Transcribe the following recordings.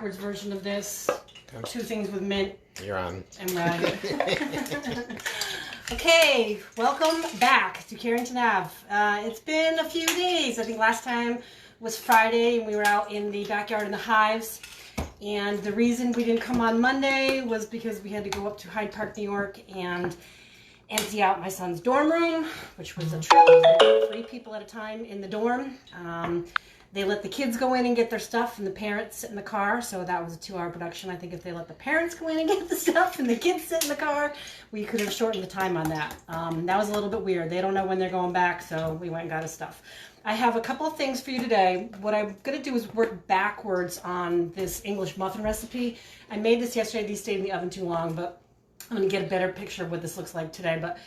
backwards version of this. Two things with mint. You're on. I'm right. Okay, welcome back to Carrington Ave. It's been a few days. I think last time was Friday and we were out in the backyard in the hives. And the reason we didn't come on Monday was because we had to go up to Hyde Park, New York and empty out my son's dorm room, which was a trip. 3 people at a time in the dorm. They let the kids go in and get their stuff and the parents sit in the car. So that was a 2-hour production. I think if they let the parents go in and get the stuff and the kids sit in the car, we could have shortened the time on that. That was a little bit weird. They don't know when they're going back, so we went and got his stuff. I have a couple of things for you today. What I'm going to do is work backwards on this English muffin recipe. I made this yesterday. These stayed in the oven too long, but I'm going to get a better picture of what this looks like today. But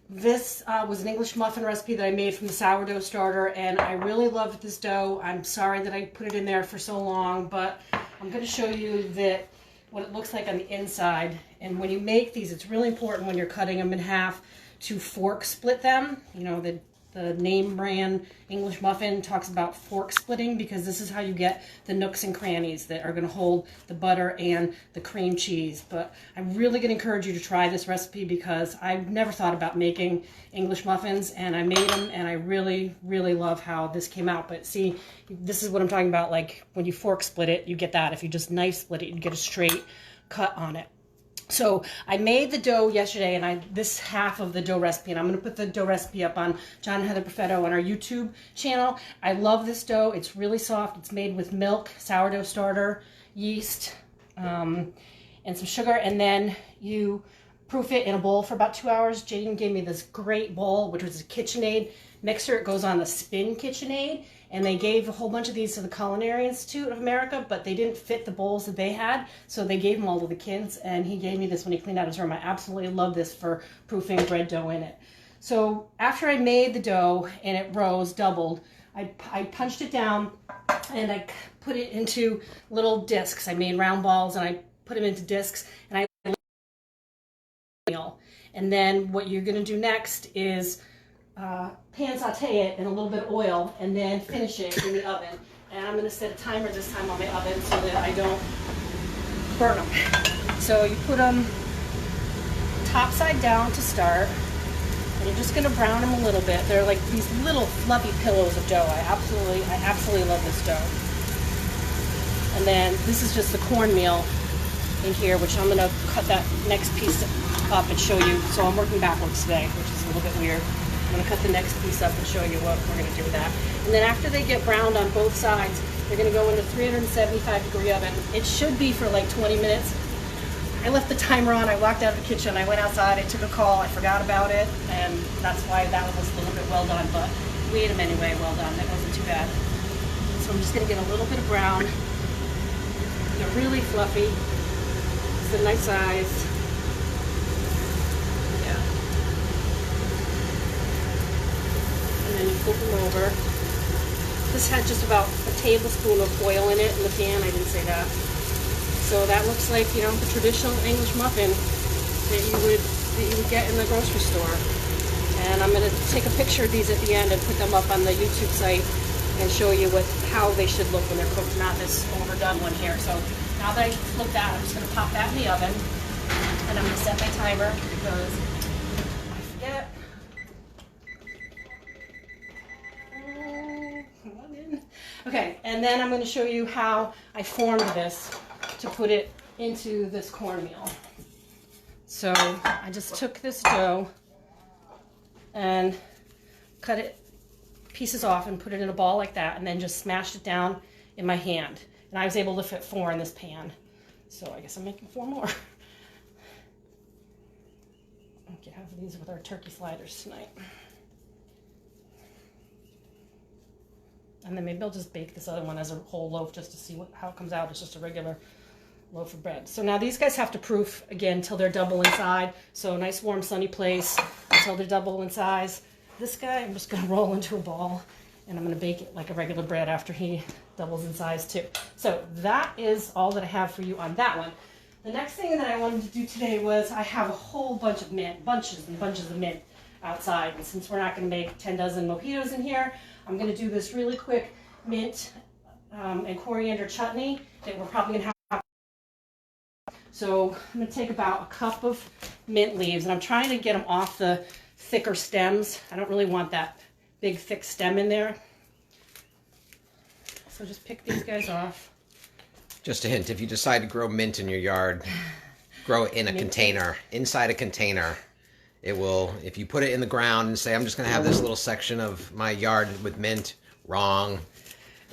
this was an English muffin recipe that I made from the sourdough starter, and I really loved this dough. I'm sorry that I put it in there for so long, but I'm going to show you that what it looks like on the inside. And when you make these, it's really important when you're cutting them in half to fork split them. You know, the name brand English muffin talks about fork splitting because this is how you get the nooks and crannies that are going to hold the butter and the cream cheese. But I'm really going to encourage you to try this recipe because I've never thought about making English muffins, and I made them and I really, really love how this came out. But see, this is what I'm talking about. Like when you fork split it, you get that. If you just knife split it, you get a straight cut on it. So I made the dough yesterday, and this half of the dough recipe, and I'm going to put the dough recipe up on John and Heather Perfetto on our YouTube channel. I love this dough. It's really soft. It's made with milk, sourdough starter, yeast, and some sugar, and then you proof it in a bowl for about 2 hours. Jaden gave me this great bowl, which was a KitchenAid mixer. It goes on the Spin KitchenAid, and they gave a whole bunch of these to the Culinary Institute of America, but they didn't fit the bowls that they had, so they gave them all to the kids, and he gave me this when he cleaned out his room. I absolutely love this for proofing bread dough in it. So after I made the dough and it rose, doubled, I punched it down and I put it into little discs. I made round balls and I put them into discs, and I and then what you're going to do next is pan saute it in a little bit of oil and then finish it in the oven. And I'm going to set a timer this time on my oven so that I don't burn them. So you put them top side down to start, and you're just going to brown them a little bit. They're like these little fluffy pillows of dough. I absolutely love this dough. And then this is just the cornmeal in here, which I'm going to cut that next piece up and show you. So I'm working backwards today, which is a little bit weird. I'm going to cut the next piece up and show you what we're going to do with that. And then after they get browned on both sides, they're going to go into 375-degree oven. It should be for like 20 minutes. I left the timer on. I walked out of the kitchen. I went outside. I took a call. I forgot about it, and that's why that one was a little bit well done. But we ate them anyway. Well done. That wasn't too bad. So I'm just going to get a little bit of brown. They're really fluffy. It's a nice size. And then you flip them over. This had just about a tablespoon of oil in it in the pan. I didn't say that. So that looks like, you know, the traditional English muffin that you would get in the grocery store. And I'm going to take a picture of these at the end and put them up on the YouTube site and show you how they should look when they're cooked, not this overdone one here. So now that I flipped that, I'm just going to pop that in the oven, and I'm going to set my timer because I forget. Okay, and then I'm going to show you how I formed this to put it into this cornmeal. So I just took this dough and cut it pieces off and put it in a ball like that, and then just smashed it down in my hand. And I was able to fit 4 in this pan. So I guess I'm making 4 more. I'll get half of these with our turkey sliders tonight. And then maybe I'll just bake this other one as a whole loaf just to see how it comes out. It's just a regular loaf of bread. So now these guys have to proof again until they're double in size. So a nice warm sunny place until they're double in size. This guy I'm just going to roll into a ball, and I'm going to bake it like a regular bread after he doubles in size too. So that is all that I have for you on that one. The next thing that I wanted to do today was I have a whole bunch of mint, bunches and bunches of mint outside. And since we're not going to make 10 dozen mojitos in here, I'm going to do this really quick mint and coriander chutney that we're probably going to So I'm going to take about a cup of mint leaves, and I'm trying to get them off the thicker stems. I don't really want that big thick stem in there. So just pick these guys off. Just a hint, if you decide to grow mint in your yard, grow it in a container, inside a container. It will, if you put it in the ground and say, I'm just going to have this little section of my yard with mint, wrong.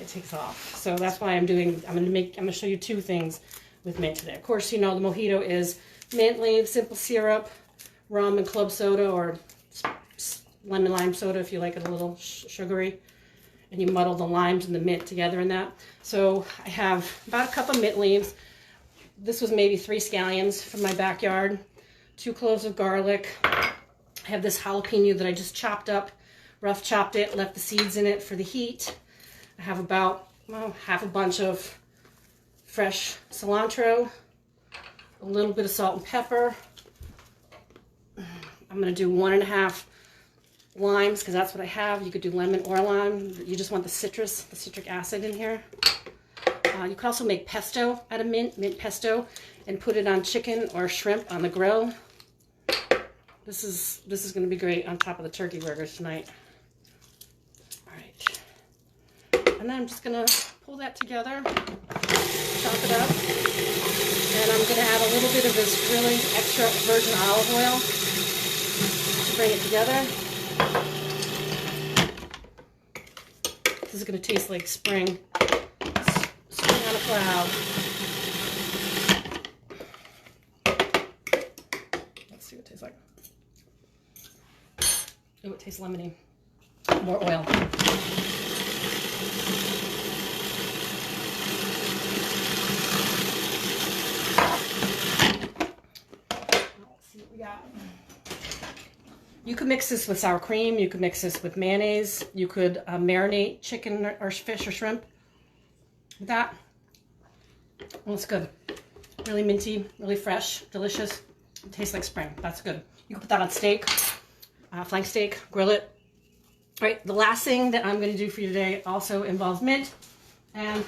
It takes off. So that's why I'm going to show you two things with mint today. Of course, you know, the mojito is mint leaves, simple syrup, rum and club soda, or lemon lime soda if you like it a little sugary. And you muddle the limes and the mint together in that. So I have about a cup of mint leaves. This was maybe 3 scallions from my backyard. 2 cloves of garlic. I have this jalapeno that I just chopped up, rough chopped it, left the seeds in it for the heat. I have about half a bunch of fresh cilantro, a little bit of salt and pepper. I'm going to do 1.5 limes because that's what I have. You could do lemon or lime. You just want the citric acid in here. You could also make pesto out of mint pesto, and put it on chicken or shrimp on the grill. This is going to be great on top of the turkey burgers tonight. All right, and then I'm just going to pull that together, chop it up, and I'm going to add a little bit of this really extra virgin olive oil to bring it together. This is going to taste like spring. Spring on a cloud. Let's see what it tastes like. Oh, it tastes lemony. More oil. Let's see what we got. You could mix this with sour cream. You could mix this with mayonnaise. You could marinate chicken or fish or shrimp with that. Well, it's good. Really minty, really fresh, delicious. It tastes like spring. That's good. You can put that on steak, flank steak, grill it. All right, the last thing that I'm going to do for you today also involves mint. And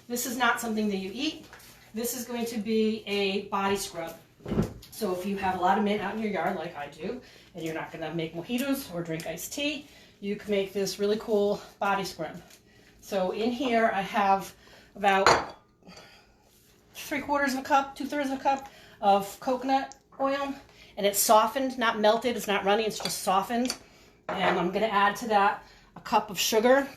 this is not something that you eat. This is going to be a body scrub. So if you have a lot of mint out in your yard like I do, and you're not going to make mojitos or drink iced tea, you can make this really cool body scrub. So in here I have about 3/4 of a cup, 2/3 of a cup of coconut oil, and it's softened, not melted, it's not runny, it's just softened. And I'm going to add to that a cup of sugar,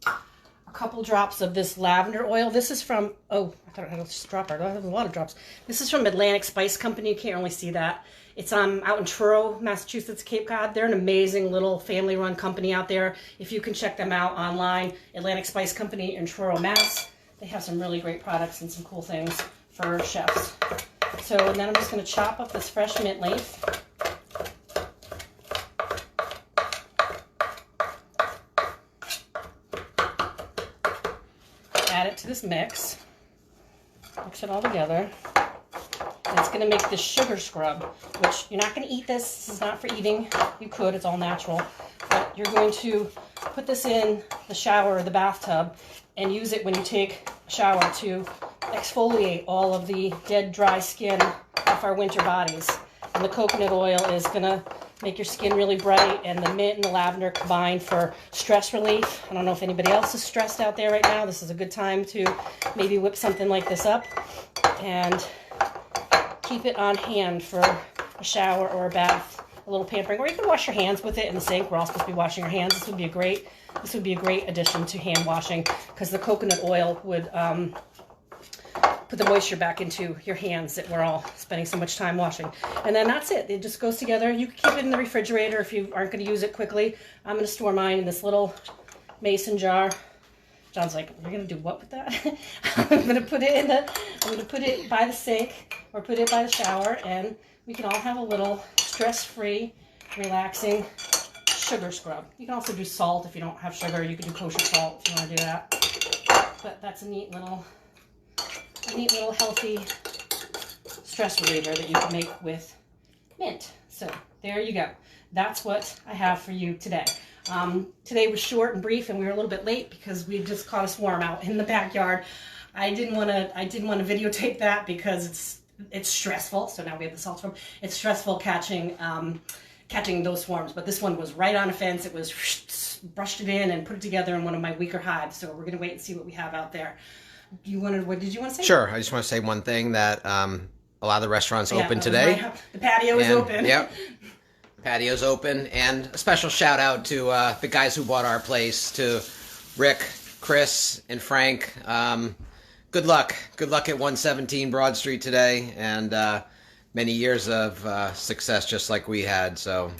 a couple drops of this lavender oil. This is from, oh, I thought I had a dropper. I have a lot of drops. This is from Atlantic Spice Company. You can't really see that. It's out in Truro, Massachusetts, Cape Cod. They're an amazing little family-run company out there. If you can check them out online, Atlantic Spice Company in Truro, Mass. They have some really great products and some cool things for chefs. So, and then I'm just going to chop up this fresh mint leaf. Add it to this mix. Mix it all together. And it's going to make this sugar scrub, which you're not going to eat this. This is not for eating. You could. It's all natural. But you're going to put this in the shower or the bathtub and use it when you take a shower to exfoliate all of the dead, dry skin off our winter bodies. And the coconut oil is going to make your skin really bright, and the mint and the lavender combine for stress relief. I don't know if anybody else is stressed out there right now. This is a good time to maybe whip something like this up and keep it on hand for a shower or a bath, a little pampering. Or you can wash your hands with it in the sink. We're all supposed to be washing our hands. This would be a great addition to hand washing, because the coconut oil would put the moisture back into your hands that we're all spending so much time washing. And then that's it. It just goes together. You can keep it in the refrigerator if you aren't going to use it quickly. I'm going to store mine in this little mason jar. John's like, "You're going to do what with that?" I'm going to put it by the sink or put it by the shower, and we can all have a little stress-free, relaxing sugar scrub. You can also do salt if you don't have sugar. You can do kosher salt if you want to do that. But that's a neat little healthy stress reliever that you can make with mint. So there you go. That's what I have for you today. Today was short and brief, and we were a little bit late because we just caught a swarm out in the backyard. I didn't want to videotape that because it's stressful. So now we have the salt swarm. It's stressful catching those swarms, but this one was right on a fence. It was brushed it in and put it together in one of my weaker hives. So we're gonna wait and see what we have out there. What did you want to say? Sure. I just want to say one thing, that a lot of the restaurants open today. The patio is open. Yep. Patio's open, and a special shout out to the guys who bought our place, to Rick, Chris, and Frank. Good luck at 117 Broad Street today, and many years of success just like we had. So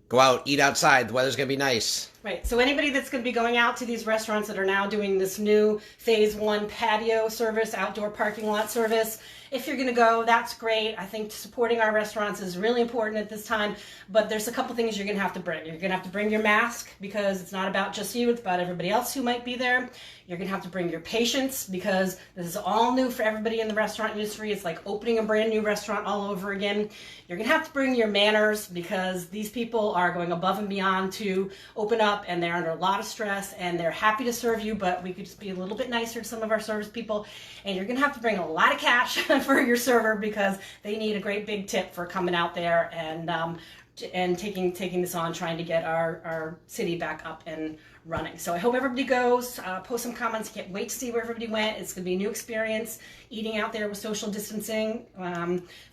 go out, eat outside. The weather's gonna be nice. Right. So anybody that's going to be going out to these restaurants that are now doing this new phase 1 patio service, outdoor parking lot service, if you're going to go, that's great. I think supporting our restaurants is really important at this time, but there's a couple things you're going to have to bring. You're going to have to bring your mask, because it's not about just you, it's about everybody else who might be there. You're going to have to bring your patience, because this is all new for everybody in the restaurant industry. It's like opening a brand new restaurant all over again. You're going to have to bring your manners, because these people are going above and beyond to open up, and they're under a lot of stress, and they're happy to serve you, but we could just be a little bit nicer to some of our service people. And you're going to have to bring a lot of cash for your server, because they need a great big tip for coming out there and taking this on, trying to get our city back up and running. So I hope everybody goes. Post some comments. Can't wait to see where everybody went. It's going to be a new experience eating out there with social distancing.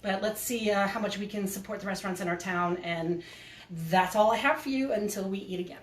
But let's see how much we can support the restaurants in our town. And that's all I have for you until we eat again.